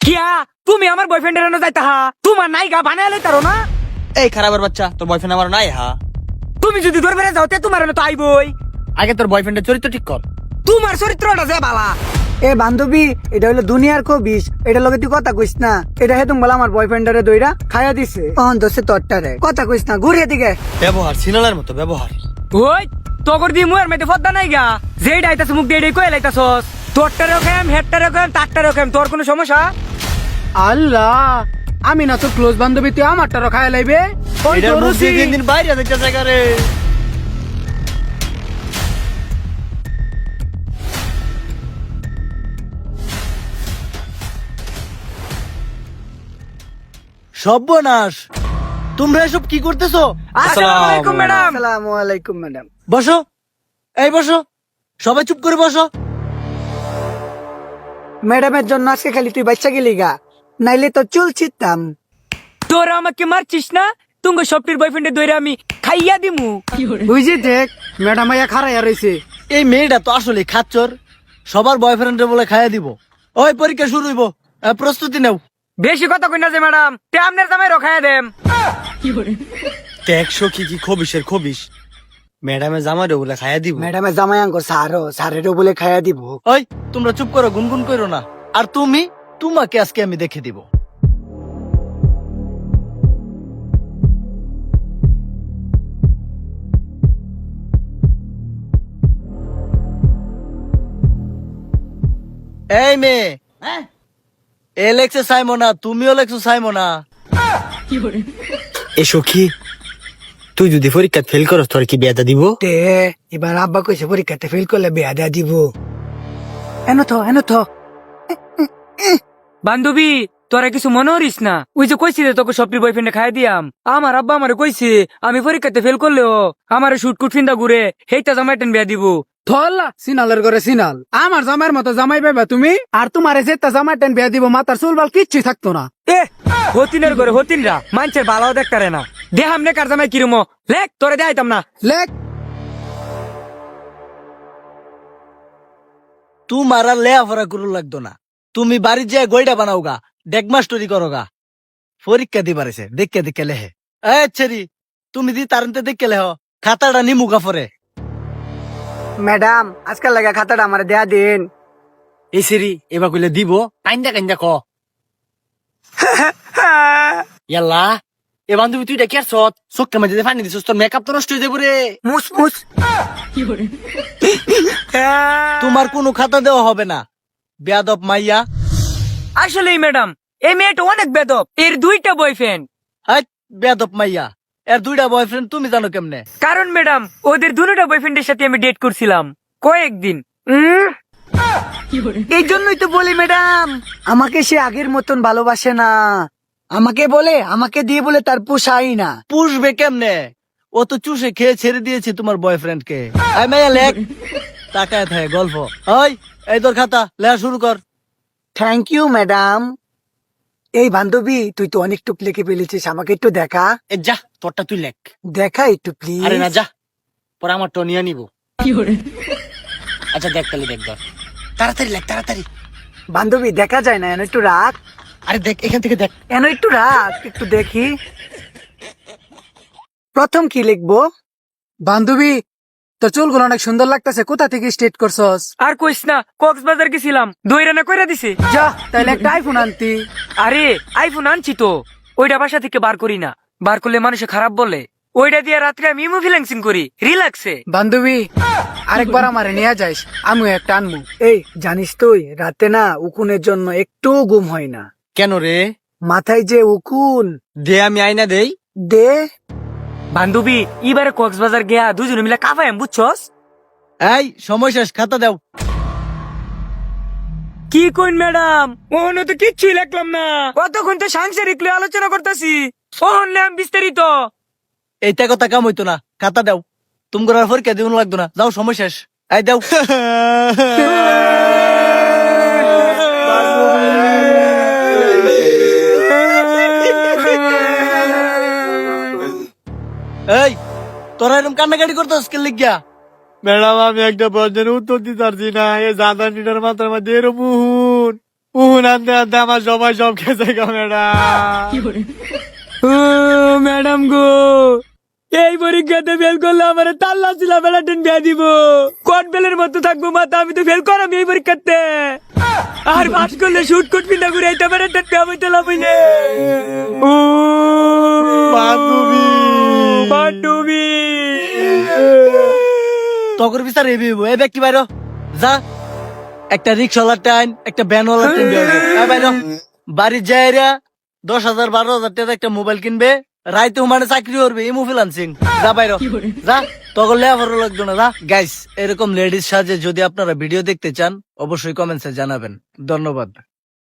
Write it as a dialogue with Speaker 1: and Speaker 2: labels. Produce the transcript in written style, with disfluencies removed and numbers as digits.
Speaker 1: কিয়া তুমি আমার বয়ফ্রেন্ডের এনে যাইতা হা তোমার নাইগা বানায় লইতারো না।
Speaker 2: এই খারাপের বাচ্চা, তোর বয়ফ্রেন্ড আমার নাই হা।
Speaker 1: তুমি যদি ধরবে যাও তে তোমার এনে তো আইবই।
Speaker 2: আগে তোর বয়ফ্রেন্ডের চরিত্র ঠিক কর।
Speaker 1: তোমার চরিত্রটা যে বালা।
Speaker 3: এ বান্ধবী, এটা হলো দুনিয়ার কবিস, এটা লগে তুই কথা কইস না। এটা হে তুমি বলা আমার বয়ফ্রেন্ডারে দইরা খাইয়া দিছে, অন দোষে তোরটারে কথা কইস না, ঘুরিয়ে দিকে।
Speaker 2: ব্যবহার সিনালের মতো ব্যবহার।
Speaker 1: ওই তগর দি মুয়ের মধ্যে ফদ্দা নাই গা, যেই ডাইতাছ মুখ দিয়ে কই লাইতাছস। তোরটারেও খাম, হেডটারেও খাম, তারটারেও খাম, তোর কোনো সমস্যা?
Speaker 4: আল্লাহ, আমি না তো ক্লোজ বান্ধবী, তুই আমারটারও খায় লাইবে। ওই
Speaker 2: এটার
Speaker 4: তো
Speaker 2: মুখ দিয়ে
Speaker 4: রুচি।
Speaker 2: দিন দিন বাইরে যাইতে জায়গা রে। সর্বনাশ, তোমরা এসব কি করতেছো?
Speaker 1: আসসালামু আলাইকুম ম্যাডাম।
Speaker 3: আসসালামু আলাইকুম ম্যাডাম।
Speaker 2: বসো, এই বসো, সবাই চুপ করে বসো।
Speaker 3: ম্যাডামের জন্য আজকে খালি তুই বাচ্চা গেলি গা, নাইলে তো চুল ছিটতাম।
Speaker 1: তোরা আমাকে মারছিস না? তুঙ্গ সবটির বয়ফ্রেন্ডে দইরা আমি খাইয়া দিমু।
Speaker 4: বুঝি দেখ, ম্যাডাম আইয়া খারাইয়া রইছে।
Speaker 2: এই মেয়েটা তো আসলে খাচ্চর, সবার বয়ফ্রেন্ডে বলে খাইয়া দিব। ওই পরীক্ষা শুরু হইব, প্রস্তুতি নেও।
Speaker 1: বেশি কথা কই না যে ম্যাডাম, তে আমনের জামাই রখায়া দেম।
Speaker 2: দেখছো কি কি খবিসের খবিস, ম্যাডামে জামাইরে বলে খাইয়া দিব।
Speaker 3: ম্যাডামের জামাই আঙ্গ সারো, সারেরও বলে খাইয়া দিব।
Speaker 2: ওই তোমরা চুপ করো, গুনগুন করো না। আর তুমি, তোমাকে আজকে আমি দেখে দিব। এই মেয়ে, এ লেখছে সাইমোনা, তুমিও লেখছো সাইমোনা। এ সখী, তুই যদি পরীক্ষা ফেল করস তোর কি বিয়াটা দিব?
Speaker 3: তে এবার আব্বা কইছে পরীক্ষাতে ফেল করলে বিয়া দেয়া দিব। এনো তো
Speaker 1: বান্ধবী, তোরা কিছু মনে করিস না। ওই যে কইছি রে তোকে সবটির বয়ফ্রেন্ডে খাইয়া দিয়াম। আমার আব্বা আমারে কইছে আমি পরীক্ষাতে ফেল করলেও আমারে শুটকুট ফিন্দা ঘুরে হেইটা জামাইটেন বিয়া দিব।
Speaker 4: ধরলা সিনালের ঘরে সিনাল, আমার জামাইয়ের মতো জামাই পাইবা তুমি। আর তোমার যেটা জামাই টেন বিয়া দিব, মাথার চুলবাল কিচ্ছুই থাকতো না।
Speaker 1: এ হতিনের ঘরে হতিনরা মানুষের ভালো দেখতারে না। দেহাম নে কার জামাই কিরম লেখ তোরে দেখাইতাম না।
Speaker 4: লেখ,
Speaker 2: তোমার আর লেয়াফরা করু লাগতো না। তুমি বাড়ি যে গইডা বানাও গা, ডেকমাস্টরি করো গা। পরীক্ষা দি পারেছে দেখে দেখে লেহে। ছেড়ি, তুমি দি তারতে দেখে লেহ, খাতাটা নিমু গাফরে।
Speaker 3: ম্যাডাম, আজকাল লাগা খাতাটা আমার দেয়া দিন।
Speaker 2: এই সেরি এবার কইলে দিব, কাইন্দা কাইন্দা ক। ইয়াল্লা, এ বান্ধবী তুই ডেকে আসছ, চোখকে মাঝে ফানি দিছিস, তোর মেকআপ তো নষ্ট হয়ে যাবো রে।
Speaker 3: মুস মুস।
Speaker 2: তোমার কোনো খাতা দেওয়া হবে না, বেয়াদব মাইয়া।
Speaker 1: আসলেই ম্যাডাম, এই মেয়েটা অনেক বেদব। এর দুইটা বয়ফ্রেন্ড।
Speaker 2: হাই বেয়াদব মাইয়া, এর দুইটা বয়ফ্রেন্ড তুমি জানো কেমনে?
Speaker 1: কারণ ম্যাডাম, ওদের দুটা বয়ফ্রেন্ডের সাথে আমি ডেট করছিলাম কয়েকদিন।
Speaker 3: এই জন্যই তো বলি ম্যাডাম, আমাকে সে আগের মতন ভালোবাসে না। আমাকে বলে, আমাকে দিয়ে বলে তার পোষাই না।
Speaker 2: পুষবে কেমনে? ও তো চুষে খেয়ে ছেড়ে দিয়েছে তোমার বয়ফ্রেন্ড কে। মাইয়া লেখ, তাকায় থাকে গল্প। ওই এই তোর খাতা লেখা শুরু কর।
Speaker 3: Thank you madam. এই বান্ধবী, তুই তো অনেক টুক লিখে ফেলেছিস, আমাকে একটু দেখা।
Speaker 2: এ যা, তোরটা তুই লেখ।
Speaker 3: দেখা একটু প্লিজ।
Speaker 2: আরে না, যা, পরে আমার টো নিয়ে নিব। আচ্ছা দেখ, তাহলে দেখ, ধর তাড়াতাড়ি লেখ, তাড়াতাড়ি।
Speaker 3: বান্ধবী, দেখা যায় না, এনে একটু রাখ।
Speaker 2: আরে দেখ, এখান থেকে দেখ।
Speaker 3: এনে একটু রাখ, একটু দেখি। প্রথম কি লিখবো?
Speaker 4: বান্ধবী, তোর চুলগুলো অনেক সুন্দর লাগতেছে, কোথা থেকে স্ট্রেট করছস?
Speaker 1: আর কইস না, কক্সবাজার গেছিলাম, দইরানা কইরা দিছে।
Speaker 4: যা, তাইলে একটা আইফোন আনতি।
Speaker 1: আরে আইফোন আনছি তো, ওইটা বাসা থেকে বার করি না। বার করলে মানুষে খারাপ বলে। ওইটা দিয়ে রাত্রে আমি ইমো ফিলাংসিং করি রিল্যাক্সে।
Speaker 4: বান্ধবী, আরেকবার আমারে নিয়ে যাইস, আমিও একটা আনবো।
Speaker 3: এই জানিস তুই, রাতে না উকুনের জন্য একটু ঘুম হয় না।
Speaker 2: কেন রে?
Speaker 3: মাথায় যে উকুন।
Speaker 2: দে, আমি আইনা দেই।
Speaker 3: দে।
Speaker 1: বান্ধবী, এবারে কক্সবাজার গিয়া দুজনে মিলে কাফায়াম, বুঝছস?
Speaker 2: এই সময় শেষ, খাতা দাও।
Speaker 1: কি কইন ম্যাডাম, ওহনে তো কিচ্ছুই লিখলাম না। কতক্ষণ তো সাংসারিক লয়ে আলোচনা করতেছি, ওহনে আমি বিস্তারিত।
Speaker 2: এইটা কথা কাম হইতো না, খাতা দাও। তুমি আর পরীক্ষা দিন লাগতো না, যাও সময় শেষ। এই দাও। এই তোরা এরকম কান্নাকাটি করতেছ কে লিখিয়া?
Speaker 5: ম্যাডাম, আমি একটা প্রশ্নের উত্তর দিতে পারছি না। এই জাদানিটার মাথার মধ্যে এরকম
Speaker 2: আনতে আনতে আমার সবাই সব খেয়েছে গো ম্যাডাম।
Speaker 1: ও ম্যাডাম গো, এই পরীক্ষাতে ফেল করলে আমার তাল্লা ছিল বেলাটেন বিয়া দিব, কট বেলের মতো থাকবো মাথা, আমি তো ফেল করাম এই পরীক্ষাতে। আর পাস করলে শুট কুট পিন্ডা ঘুরে এইটা বেলাটেন বিয়া বইতে লাভ হইলে। ও
Speaker 2: বান্ধবী।
Speaker 1: বান্ধবী।
Speaker 2: তখন বিচার এবি এ ব্যক্তি বাইর যা, একটা রিক্সাওয়ালার টাইম, একটা ভ্যানওয়ালার টাইম বাইর। বাড়ি যায় 10,000 12,000 টাকা একটা মোবাইল কিনবে, রাইতে মানে চাকরি করবে, ইমু ফ্রিল্যান্সিং। যা বাইর যা, তখন লেখাপড়া লাগতো না। যা গাইস, এরকম লেডিস সাজে যদি আপনারা ভিডিও দেখতে চান অবশ্যই কমেন্টসে জানাবেন। ধন্যবাদ।